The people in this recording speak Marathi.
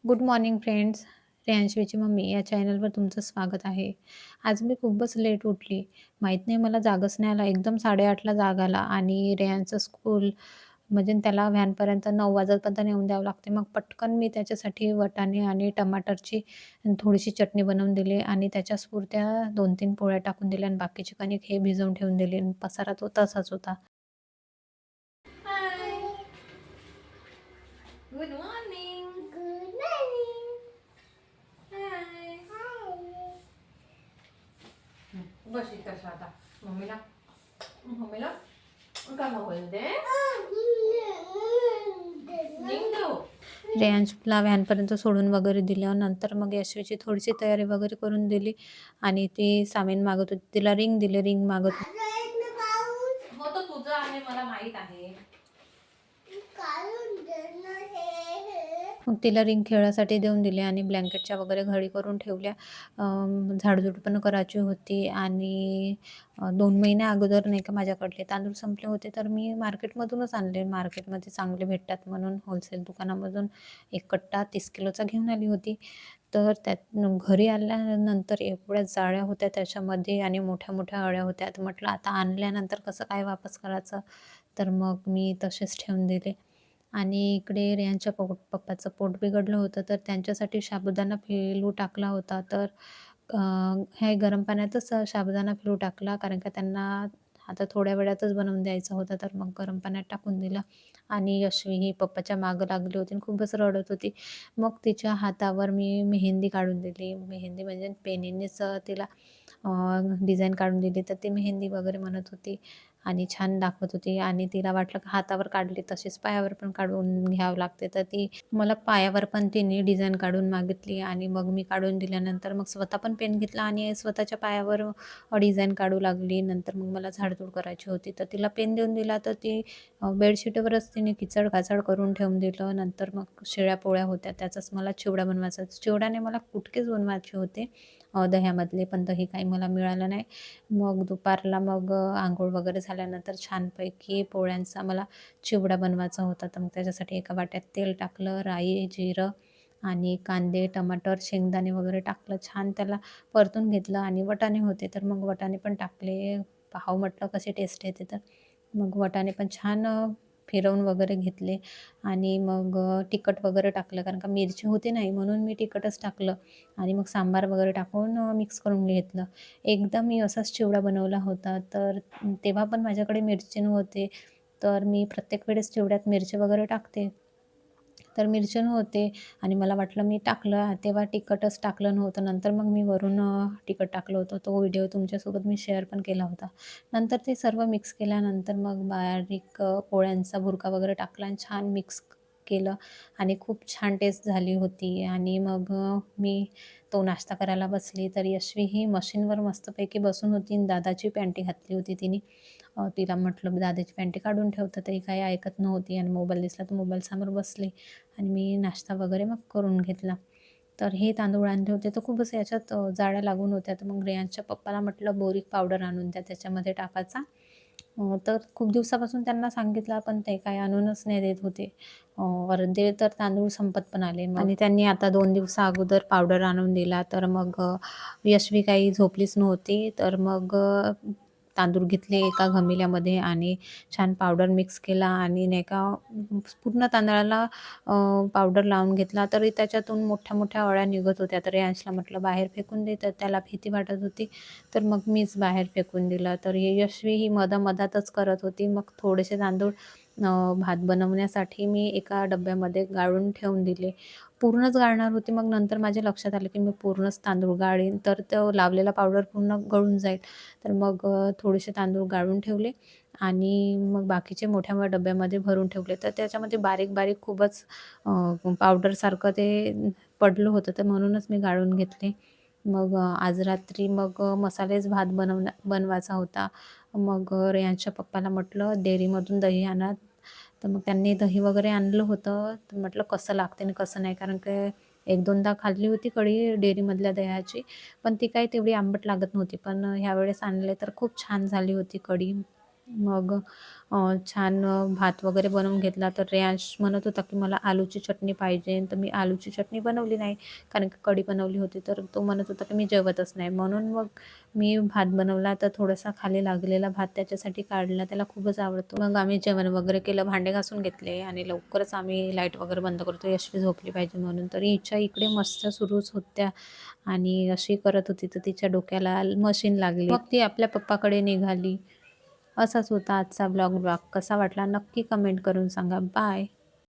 Good morning friends. रेयांशवीची मम्मी या चॅनलवर तुमचं स्वागत आहे. आज मी खूपच लेट उठली. माहीत नाही मला जागच नाही आला. एकदम 8:30ला जाग आला आणि रेयांचं स्कूल म्हणजे त्याला व्हॅनपर्यंत 9 वाजेपर्यंत नेऊन द्यावं लागते. मग पटकन मी त्याच्यासाठी वाटाणे आणि टमाटरची थोडीशी चटणी बनवून दिली आणि त्याच्याच पुरत्या 2-3 पोळ्या टाकून दिल्या आणि बाकीची कणिक हे भिजवून ठेवून दिली आणि पसारा तो तसाच होता. Hi. Good morning. Good morning. Hi. Hi. बस इथं आता मम्मीला काय मोबाईल दे निघ. रेयांशला व्हॅनपर्यंत सोडून वगैरे दिलं. नंतर मग यशवीची थोडीशी तयारी वगैरे करून दिली आणि ती सामीन मागत होती. तिला रिंग दिली, रिंग मागत होती. हो तर तुझं आहे मला माहित आहे. मग तिला रिंग खेळासाठी देऊन दिली आणि ब्लँकेटच्या वगैरे घडी करून ठेवल्या. झाडझूड पण करायची होती आणि 2 महिन्या अगोदर नाही का माझ्याकडले तांदूळ संपले होते, तर मी मार्केटमधूनच आणले. मार्केटमध्ये चांगले भेटतात म्हणून होलसेल दुकानामधून 1 कट्टा 30 किलोचा घेऊन आली होती. तर त्यात घरी आल्यानंतर एवढ्या जाळ्या होत्या त्याच्यामध्ये आणि मोठ्या-मोठ्या अळ्या होत्या. तर म्हटलं आता आणल्यानंतर कसं काय वापस करायचं? तर मग मी तसेच ठेवून दिले. आणि इकडे रेयांच्या पप्पाचं पोट बिघडलं होतं, तर त्यांच्यासाठी साबुदाणा फिलू टाकला होता. तर अ, हे गरम पाण्यातच साबुदाणा फिलू टाकला, कारण का त्यांना आता थोड्या वेळातच बनवून द्यायचा होता. तर मग गरम पाण्यात टाकून दिलं आणि यशवी ही पप्पाच्या मागं लागली होती आणि खूपच रडत होती. मग तिच्या हातावर मी मेहंदी काढून दिली. मेहंदी म्हणजे पेनीनेच तिला डिझाईन काढून दिली. तर ती मेहंदी वगैरे म्हणत होती आणि छान दाखवत होती आणि तिला वाटलं की हातावर काढली तशीच पायावर पण काढून घ्यावं लागते. तर ती मला पायावर पण तिने डिझाईन काढून मागितली आणि मग मी काढून दिल्यानंतर मग स्वतः पण पेन घेतला आणि स्वतःच्या पायावर डिझाईन काढू लागली. नंतर मग मला झाडझूड करायची होती, तर तिला पेन देऊन दिला. तर ती बेडशीटवरच तिने किचड-काचड करून ठेवून दिलं. नंतर मग शिळ्या पोळ्या होत्या, त्याचाच मला चिवडा बनवायचा. चिवड्याने मला कुटकेच बनवायचे होते दह्यामधले, पण दही काही मला मिळालं नाही. मग दुपारला मग अंघोळ वगैरे झाल्यानंतर छानपैकी पोळ्यांचा मला चिवडा बनवायचा होता. तर मग त्याच्यासाठी एका वाट्यात तेल टाकलं, राई, जिरं आणि कांदे, टमाटर, शेंगदाणे वगैरे टाकलं. छान त्याला परतून घेतलं आणि वाटाणे होते, तर मग वाटाणे पण टाकले. पाहावं म्हटलं कशी टेस्ट येते, तर मग वाटाणे पण छान फिरवून वगैरे घेतले आणि मग तिखट वगैरे टाकलं, कारण का मिरची होती नाही म्हणून मी तिखटच टाकलं आणि मग सांबार वगैरे टाकून मिक्स करून घेतलं. एकदा मी असाच चिवडा बनवला होता, तर तेव्हा पण माझ्याकडे मिरची नव्हते. तर मी प्रत्येक वेळेस चिवड्यात मिरची वगैरे टाकते. तर मिरची नव्हते आणि मला वाटलं मी टाकलं तेव्हा तिखटच टाकलं नव्हतं. नंतर मग मी वरून तिखट टाकलं होतं. तो व्हिडिओ तुमच्यासोबत मी शेअर पण केला होता. नंतर ते सर्व मिक्स केल्यानंतर मग बारीक पोळ्यांचा भुर्का वगैरे टाकला आणि छान मिक्स केलं आणि खूप छान टेस्ट झाली होती आणि मग मी तो नाश्ता करायला बसली, तर यशवी ही मशीनवर मस्तपैकी बसून होती आणि दादाची पॅन्टी घातली होती तिने. तिला म्हटलं दादाची पॅन्टी काढून ठेव, तरी काही ऐकत नव्हती आणि मोबाईल दिसला तर मोबाईलसमोर बसले आणि मी नाश्ता वगैरे मग करून घेतला. तर हे तांदूळ आणले होते, तर खूपच याच्यात जाळ्या लागून होत्या. तर मग रेयांच्या पप्पाला म्हटलं बोरिक पावडर आणून द्या त्याच्यामध्ये टाकायचा. तर खूप दिवसापासून त्यांना सांगितलं, पण ते काही आणूनच नाही देत होते. अर्धे तर तांदूळ संपत पण आले आणि त्यांनी आता 2 दिवसा अगोदर पावडर आणून दिला. तर मग यशवी काही झोपलीच नव्हती. तर मग तांदूळ घेतले एका घमिल्यामध्ये आणि छान पावडर मिक्स केला आणि नाही का पूर्ण तांदळाला पावडर लावून घेतला. तरी त्याच्यातून मोठ्या-मोठ्या अळ्या निघत होत्या. तर यांशला म्हटलं बाहेर फेकून दे, तर त्याला भीती वाटत होती. तर मग मीच बाहेर फेकून दिलं. तर यशवी ही मधामधातच करत होती. मग थोडेसे तांदूळ भात बनवण्यासाठी मी एका डब्यामध्ये गाळून ठेवून दिले. पूर्णच गाळणार होते. मग नंतर माझ्या लक्षात आलं, की मी पूर्णच तांदूळ गाळीन, तर तो लावलेला पावडर पूर्ण गळून जाईल. तर मग थोडेसे तांदूळ गाळून ठेवले आणि मग बाकीचे मोठ्या डब्यामध्ये भरून ठेवले. तर त्याच्यामध्ये बारीक-बारीक खूपच पावडरसारखं ते पडलं होतं, तर म्हणूनच मी गाळून घेतले. मग आज रात्री मग मसालेच भात बनवायचा होता. मग रेयांच्या पप्पाला म्हटलं डेअरीमधून दही आणा. तर मग त्यांनी दही वगैरे आणलं होतं. तर म्हटलं कसं लागते आणि कसं नाही, कारण की 1-2दा खाल्ली होती कढी डेअरीमधल्या दह्याची, पण ती काही तेवढी आंबट लागत नव्हती. पण ह्यावेळेस आणले तर खूप छान झाली होती कढी. मग छान भात वगैरे बनवून घेतला. तर रेयांश म्हणत होता की मला आलूची चटणी पाहिजे, तर मी आलूची चटणी बनवली नाही कारण की कढी बनवली होती. तर तो म्हणत होता की मी जेवतच नाही, म्हणून मग मी भात बनवला. तर थोडासा खाली लागलेला भात त्याच्यासाठी काढला, त्याला खूपच आवडतो. मग आम्ही जेवण वगैरे केलं, भांडे घासून घेतले आणि लवकरच आम्ही लाईट वगैरे बंद करतो, यशवी झोपली पाहिजे म्हणून. तर हिच्या इकडे मस्त सुरूच होत्या आणि अशी करत होती, तर तिच्या डोक्याला मशीन लागली. मग ती आपल्या पप्पाकडे निघाली. असाच होता आजचा ब्लॉग. कसा वाटला नक्की कमेंट करून सांगा. बाय.